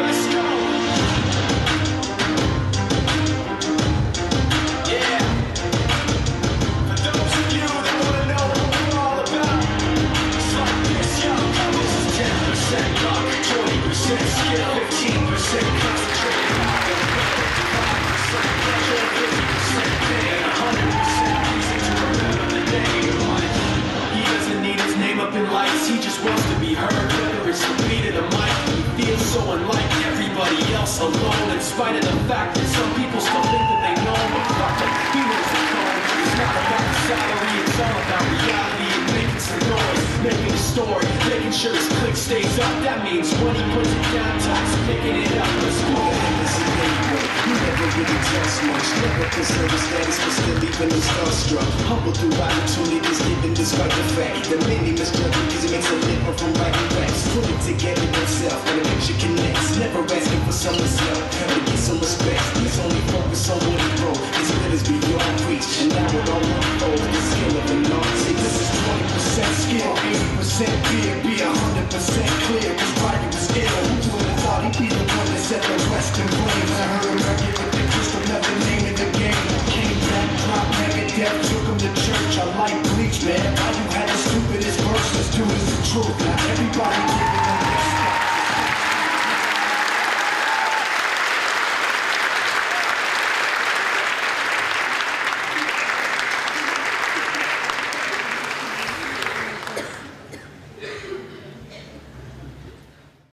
Let's go. Yeah. For those of you that want to know what we're all about, it's like this, yo. This is 10% luck, 20% skill, 15% concentrated power, 5% pleasure, 50% pain, 100% reason to remember the day. He doesn't need his name up in lights, he just wants to be heard, whether it's the beat of the mic. He feels so unlike everybody else, alone, in spite of the fact that some people still think that they know him. But fuck it, he knows the code. It's not about the salary, it's all about reality and making some noise, making a story, making sure his click stays up. That means when he puts it down, Tox picking it up. Let's go. You never really touch much, never preserve his status, but still leaving him starstruck. Humble through opportunities given despite the fact that many misjudge him because he makes a living from writing raps. Put it together himself and the picture connects. Never asking for someone's help, to get some respect. He's only focused on what he wrote. His good is beyond reach, and now it all unfolds. The skill of an artist. This is 20% skill, 80% fear, be 100% clear. Cause writing was ill. Who would have thought he'd be the one that set the West in flames? I heard him record with the crystal, never name of the game. Came back, dropped Megadeth, took him to church. I like Bleach, man. Why you had the stupidest verses? Dude, it's the truth.